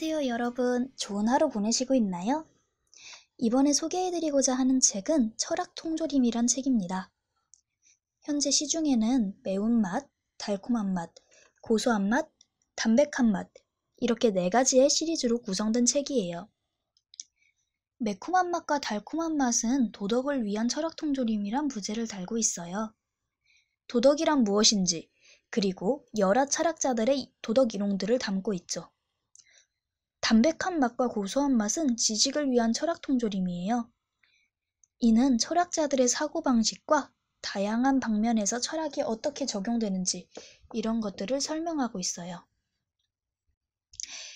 안녕하세요, 여러분. 좋은 하루 보내시고 있나요? 이번에 소개해드리고자 하는 책은 철학 통조림이란 책입니다. 현재 시중에는 매운맛, 달콤한 맛, 고소한 맛, 담백한 맛 이렇게 4가지의 시리즈로 구성된 책이에요. 매콤한 맛과 달콤한 맛은 도덕을 위한 철학 통조림이란 부제를 달고 있어요. 도덕이란 무엇인지, 그리고 여러 철학자들의 도덕 이론들을 담고 있죠. 담백한 맛과 고소한 맛은 지식을 위한 철학 통조림이에요. 이는 철학자들의 사고방식과 다양한 방면에서 철학이 어떻게 적용되는지 이런 것들을 설명하고 있어요.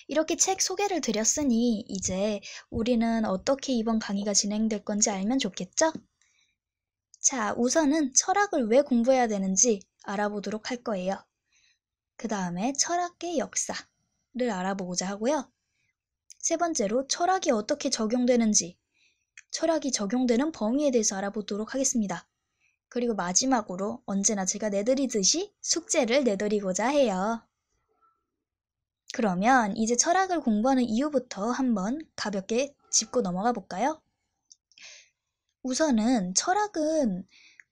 이렇게 책 소개를 드렸으니 이제 우리는 어떻게 이번 강의가 진행될 건지 알면 좋겠죠? 자, 우선은 철학을 왜 공부해야 되는지 알아보도록 할 거예요. 그 다음에 철학의 역사를 알아보고자 하고요. 세 번째로 철학이 어떻게 적용되는지, 철학이 적용되는 범위에 대해서 알아보도록 하겠습니다. 그리고 마지막으로 언제나 제가 내드리듯이 숙제를 내드리고자 해요. 그러면 이제 철학을 공부하는 이유부터 한번 가볍게 짚고 넘어가 볼까요? 우선은 철학은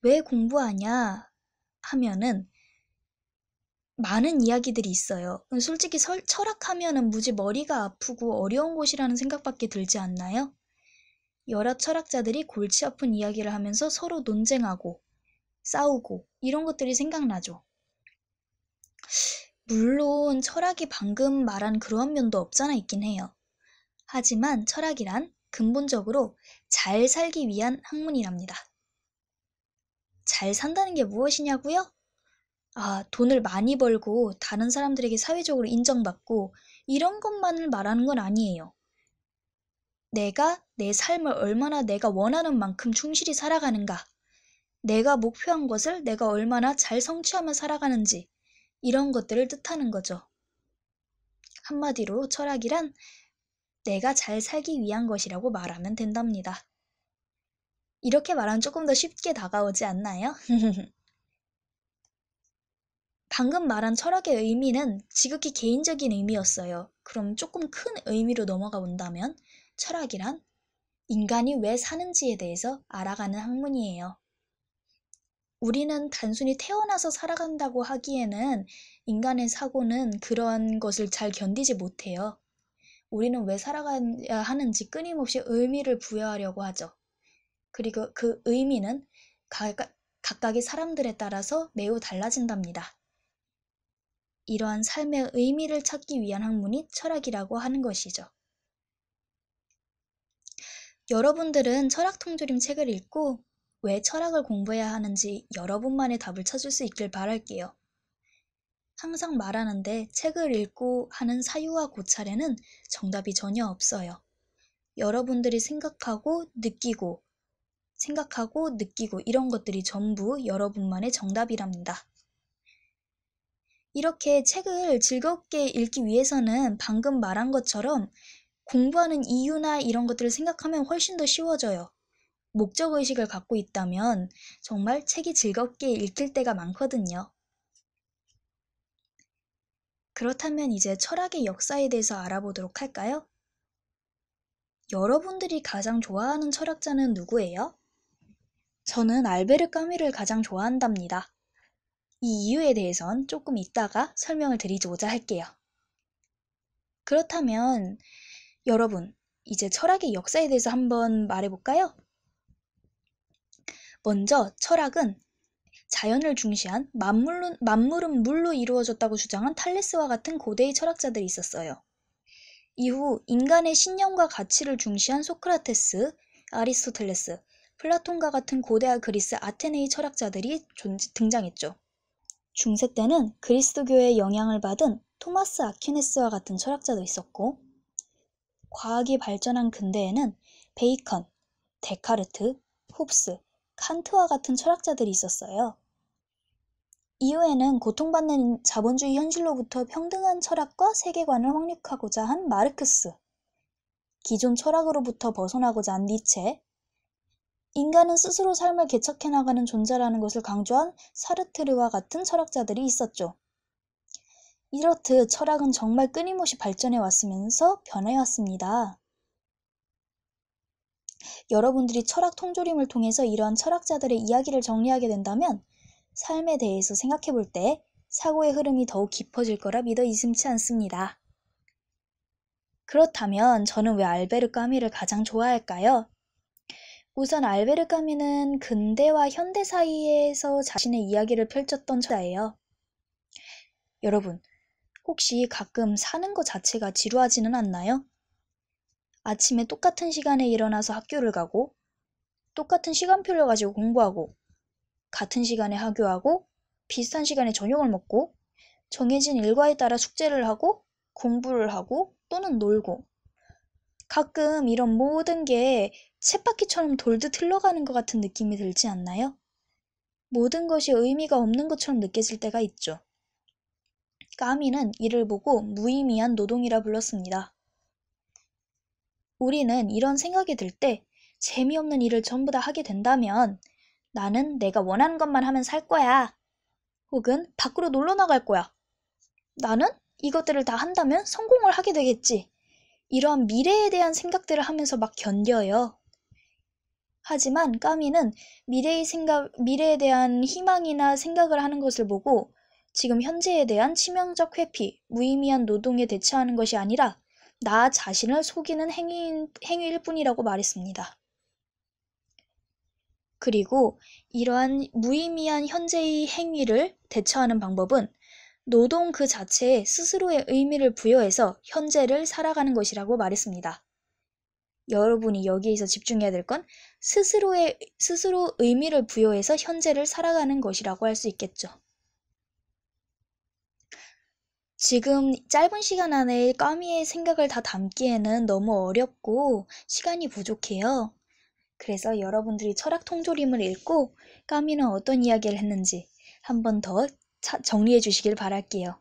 왜 공부하냐 하면은 많은 이야기들이 있어요. 솔직히 철학하면은 무지 머리가 아프고 어려운 곳이라는 생각밖에 들지 않나요? 여러 철학자들이 골치 아픈 이야기를 하면서 서로 논쟁하고 싸우고 이런 것들이 생각나죠. 물론 철학이 방금 말한 그런 면도 없잖아 있긴 해요. 하지만 철학이란 근본적으로 잘 살기 위한 학문이랍니다. 잘 산다는 게 무엇이냐고요? 돈을 많이 벌고 다른 사람들에게 사회적으로 인정받고 이런 것만을 말하는 건 아니에요. 내가 내 삶을 얼마나 내가 원하는 만큼 충실히 살아가는가, 내가 목표한 것을 내가 얼마나 잘 성취하며 살아가는지 이런 것들을 뜻하는 거죠. 한마디로 철학이란 내가 잘 살기 위한 것이라고 말하면 된답니다. 이렇게 말하면 조금 더 쉽게 다가오지 않나요? 방금 말한 철학의 의미는 지극히 개인적인 의미였어요. 그럼 조금 큰 의미로 넘어가 본다면 철학이란 인간이 왜 사는지에 대해서 알아가는 학문이에요. 우리는 단순히 태어나서 살아간다고 하기에는 인간의 사고는 그런 것을 잘 견디지 못해요. 우리는 왜 살아가야 하는지 끊임없이 의미를 부여하려고 하죠. 그리고 그 의미는 각각의 사람들에 따라서 매우 달라진답니다. 이러한 삶의 의미를 찾기 위한 학문이 철학이라고 하는 것이죠. 여러분들은 철학 통조림 책을 읽고 왜 철학을 공부해야 하는지 여러분만의 답을 찾을 수 있길 바랄게요. 항상 말하는데 책을 읽고 하는 사유와 고찰에는 정답이 전혀 없어요. 여러분들이 생각하고 느끼고 이런 것들이 전부 여러분만의 정답이랍니다. 이렇게 책을 즐겁게 읽기 위해서는 방금 말한 것처럼 공부하는 이유나 이런 것들을 생각하면 훨씬 더 쉬워져요. 목적의식을 갖고 있다면 정말 책이 즐겁게 읽힐 때가 많거든요. 그렇다면 이제 철학의 역사에 대해서 알아보도록 할까요? 여러분들이 가장 좋아하는 철학자는 누구예요? 저는 알베르 까뮈를 가장 좋아한답니다. 이 이유에 대해선 조금 이따가 설명을 드리고자 할게요. 그렇다면 여러분, 이제 철학의 역사에 대해서 한번 말해볼까요? 먼저 철학은 자연을 중시한 만물은 물로 이루어졌다고 주장한 탈레스와 같은 고대의 철학자들이 있었어요. 이후 인간의 신념과 가치를 중시한 소크라테스, 아리스토텔레스, 플라톤과 같은 고대와 그리스 아테네의 철학자들이 등장했죠. 중세 때는 그리스도교의 영향을 받은 토마스 아퀴네스와 같은 철학자도 있었고, 과학이 발전한 근대에는 베이컨, 데카르트, 홉스, 칸트와 같은 철학자들이 있었어요. 이후에는 고통받는 자본주의 현실로부터 평등한 철학과 세계관을 확립하고자 한 마르크스, 기존 철학으로부터 벗어나고자 한 니체, 인간은 스스로 삶을 개척해 나가는 존재라는 것을 강조한 사르트르와 같은 철학자들이 있었죠. 이렇듯 철학은 정말 끊임없이 발전해 왔으면서 변해 왔습니다. 여러분들이 철학 통조림을 통해서 이러한 철학자들의 이야기를 정리하게 된다면 삶에 대해서 생각해 볼 때 사고의 흐름이 더욱 깊어질 거라 믿어 의심치 않습니다. 그렇다면 저는 왜 알베르 까미를 가장 좋아할까요? 우선 알베르 까미는 근대와 현대 사이에서 자신의 이야기를 펼쳤던 저자예요. 여러분, 혹시 가끔 사는 것 자체가 지루하지는 않나요? 아침에 똑같은 시간에 일어나서 학교를 가고, 똑같은 시간표를 가지고 공부하고, 같은 시간에 하교하고, 비슷한 시간에 저녁을 먹고, 정해진 일과에 따라 숙제를 하고, 공부를 하고, 또는 놀고. 가끔 이런 모든 게 쳇바퀴처럼 돌듯 흘러가는 것 같은 느낌이 들지 않나요? 모든 것이 의미가 없는 것처럼 느껴질 때가 있죠. 까미는 이를 보고 무의미한 노동이라 불렀습니다. 우리는 이런 생각이 들 때 재미없는 일을 전부 다 하게 된다면 나는 내가 원하는 것만 하면 살 거야. 혹은 밖으로 놀러 나갈 거야. 나는 이것들을 다 한다면 성공을 하게 되겠지. 이러한 미래에 대한 생각들을 하면서 막 견뎌요. 하지만 까미는 미래에 대한 희망이나 생각을 하는 것을 보고 지금 현재에 대한 치명적 회피, 무의미한 노동에 대처하는 것이 아니라 나 자신을 속이는 행위일 뿐이라고 말했습니다. 그리고 이러한 무의미한 현재의 행위를 대처하는 방법은 노동 그 자체에 스스로의 의미를 부여해서 현재를 살아가는 것이라고 말했습니다. 여러분이 여기에서 집중해야 될 건 스스로 의미를 부여해서 현재를 살아가는 것이라고 할 수 있겠죠. 지금 짧은 시간 안에 까미의 생각을 다 담기에는 너무 어렵고 시간이 부족해요. 그래서 여러분들이 철학 통조림을 읽고 까미는 어떤 이야기를 했는지 한 번 더 정리해 주시길 바랄게요.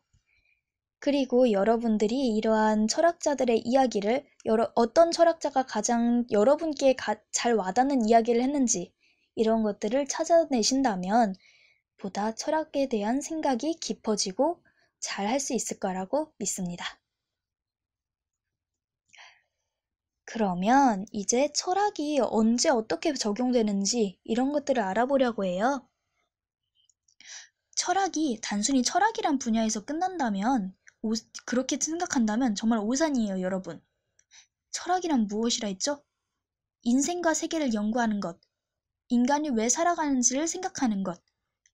그리고 여러분들이 이러한 철학자들의 이야기를 어떤 철학자가 가장 여러분께 잘 와닿는 이야기를 했는지 이런 것들을 찾아내신다면 보다 철학에 대한 생각이 깊어지고 잘 할 수 있을 거라고 믿습니다. 그러면 이제 철학이 언제 어떻게 적용되는지 이런 것들을 알아보려고 해요. 철학이 단순히 철학이란 분야에서 끝난다면 그렇게 생각한다면 정말 오산이에요, 여러분. 철학이란 무엇이라 했죠? 인생과 세계를 연구하는 것, 인간이 왜 살아가는지를 생각하는 것,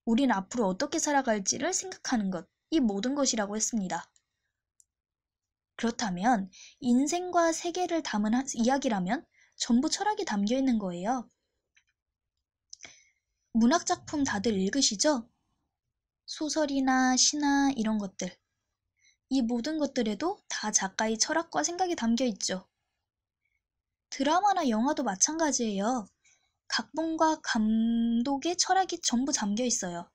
우린 앞으로 어떻게 살아갈지를 생각하는 것, 이 모든 것이라고 했습니다. 그렇다면 인생과 세계를 담은 이야기라면 전부 철학이 담겨 있는 거예요. 문학 작품 다들 읽으시죠? 소설이나 시나 이런 것들. 이 모든 것들에도 다 작가의 철학과 생각이 담겨 있죠. 드라마나 영화도 마찬가지예요. 각본과 감독의 철학이 전부 잠겨 있어요.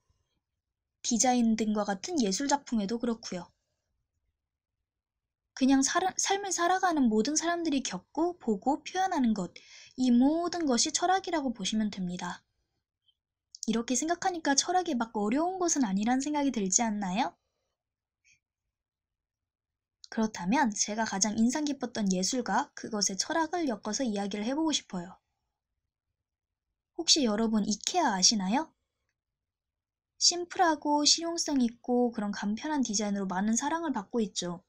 디자인 등과 같은 예술 작품에도 그렇고요. 그냥 삶을 살아가는 모든 사람들이 겪고 보고 표현하는 것, 이 모든 것이 철학이라고 보시면 됩니다. 이렇게 생각하니까 철학이 막 어려운 것은 아니란 생각이 들지 않나요? 그렇다면 제가 가장 인상 깊었던 예술과 그것의 철학을 엮어서 이야기를 해보고 싶어요. 혹시 여러분 이케아 아시나요? 심플하고 실용성 있고 그런 간편한 디자인으로 많은 사랑을 받고 있죠.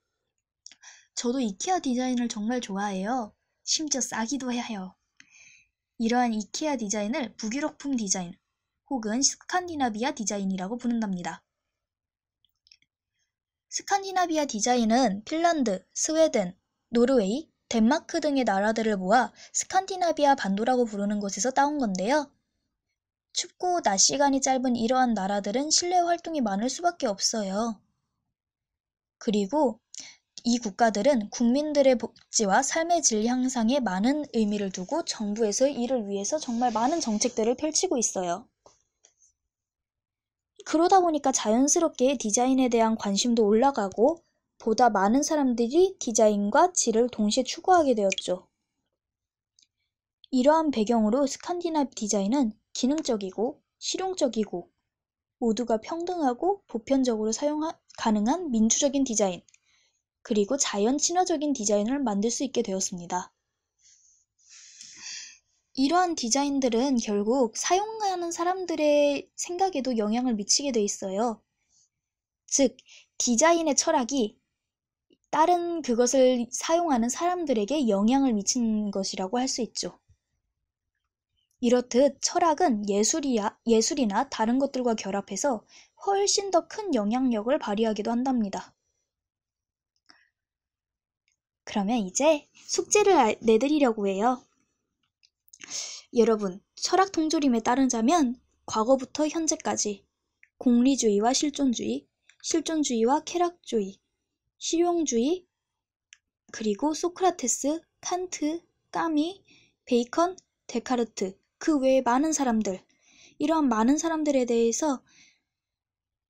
저도 이케아 디자인을 정말 좋아해요. 심지어 싸기도 해요. 이러한 이케아 디자인을 북유럽풍 디자인 혹은 스칸디나비아 디자인이라고 부른답니다. 스칸디나비아 디자인은 핀란드, 스웨덴, 노르웨이, 덴마크 등의 나라들을 모아 스칸디나비아 반도라고 부르는 곳에서 따온 건데요. 춥고 낮 시간이 짧은 이러한 나라들은 실내 활동이 많을 수밖에 없어요. 그리고 이 국가들은 국민들의 복지와 삶의 질 향상에 많은 의미를 두고 정부에서 이를 위해서 정말 많은 정책들을 펼치고 있어요. 그러다 보니까 자연스럽게 디자인에 대한 관심도 올라가고 보다 많은 사람들이 디자인과 질을 동시에 추구하게 되었죠. 이러한 배경으로 스칸디나비 디자인은 기능적이고 실용적이고 모두가 평등하고 보편적으로 가능한 민주적인 디자인, 그리고 자연 친화적인 디자인을 만들 수 있게 되었습니다. 이러한 디자인들은 결국 사용하는 사람들의 생각에도 영향을 미치게 돼 있어요. 즉, 디자인의 철학이 다른 그것을 사용하는 사람들에게 영향을 미치는 것이라고 할 수 있죠. 이렇듯 철학은 예술이나 다른 것들과 결합해서 훨씬 더 큰 영향력을 발휘하기도 한답니다. 그러면 이제 숙제를 내드리려고 해요. 여러분, 철학 통조림에 따르자면 과거부터 현재까지 공리주의와 실존주의, 실존주의와 쾌락주의, 실용주의, 그리고 소크라테스, 칸트, 까미, 베이컨, 데카르트, 그 외에 많은 사람들, 이러한 많은 사람들에 대해서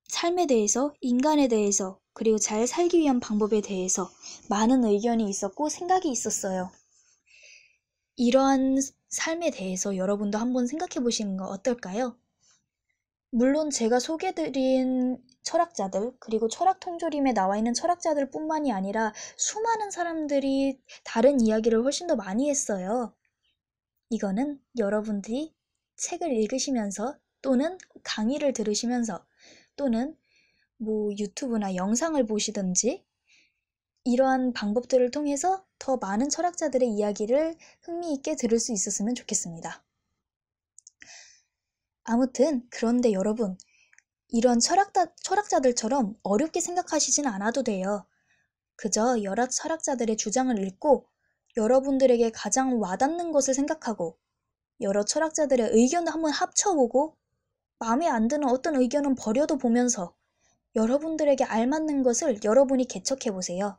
삶에 대해서, 인간에 대해서, 그리고 잘 살기 위한 방법에 대해서 많은 의견이 있었고 생각이 있었어요. 이러한 삶에 대해서 여러분도 한번 생각해 보시는 거 어떨까요? 물론 제가 소개드린 철학자들, 그리고 철학 통조림에 나와 있는 철학자들 뿐만이 아니라 수많은 사람들이 다른 이야기를 훨씬 더 많이 했어요. 이거는 여러분들이 책을 읽으시면서 또는 강의를 들으시면서 또는 유튜브나 영상을 보시든지 이러한 방법들을 통해서 더 많은 철학자들의 이야기를 흥미있게 들을 수 있었으면 좋겠습니다. 아무튼 그런데 여러분, 이런 철학자들처럼 어렵게 생각하시진 않아도 돼요. 그저 여러 철학자들의 주장을 읽고 여러분들에게 가장 와닿는 것을 생각하고 여러 철학자들의 의견을 한번 합쳐보고 마음에 안 드는 어떤 의견은 버려도 보면서 여러분들에게 알맞는 것을 여러분이 개척해보세요.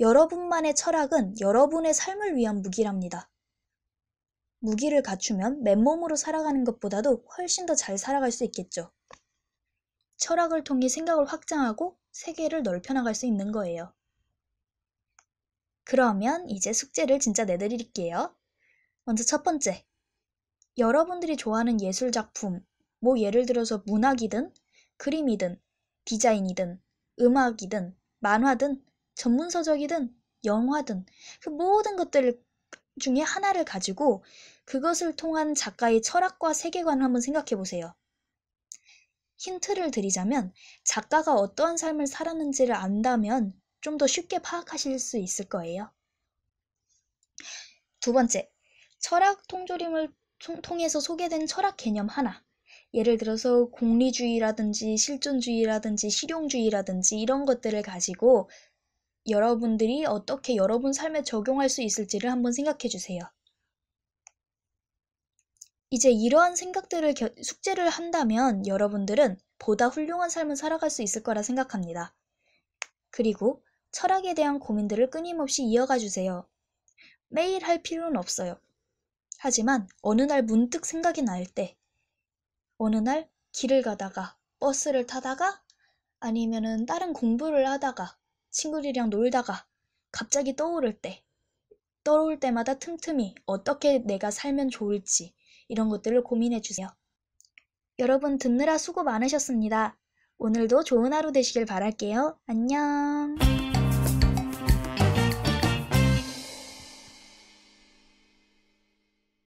여러분만의 철학은 여러분의 삶을 위한 무기랍니다. 무기를 갖추면 맨몸으로 살아가는 것보다도 훨씬 더 잘 살아갈 수 있겠죠. 철학을 통해 생각을 확장하고 세계를 넓혀나갈 수 있는 거예요. 그러면 이제 숙제를 진짜 내드릴게요. 먼저 첫 번째, 여러분들이 좋아하는 예술작품, 예를 들어서 문학이든 그림이든 디자인이든 음악이든 만화든 전문서적이든 영화든 그 모든 것들 중에 하나를 가지고 그것을 통한 작가의 철학과 세계관을 한번 생각해 보세요. 힌트를 드리자면 작가가 어떠한 삶을 살았는지를 안다면 좀 더 쉽게 파악하실 수 있을 거예요. 두 번째, 철학 통조림을 통해서 소개된 철학 개념 하나. 예를 들어서 공리주의라든지 실존주의라든지 실용주의라든지 이런 것들을 가지고 여러분들이 어떻게 여러분 삶에 적용할 수 있을지를 한번 생각해 주세요. 이제 이러한 생각들을 숙제를 한다면 여러분들은 보다 훌륭한 삶을 살아갈 수 있을 거라 생각합니다. 그리고 철학에 대한 고민들을 끊임없이 이어가 주세요. 매일 할 필요는 없어요. 하지만 어느 날 문득 생각이 날 때, 어느 날 길을 가다가, 버스를 타다가, 아니면은 다른 공부를 하다가, 친구들이랑 놀다가, 갑자기 떠오를 때마다 틈틈이 어떻게 내가 살면 좋을지, 이런 것들을 고민해 주세요. 여러분 듣느라 수고 많으셨습니다. 오늘도 좋은 하루 되시길 바랄게요. 안녕.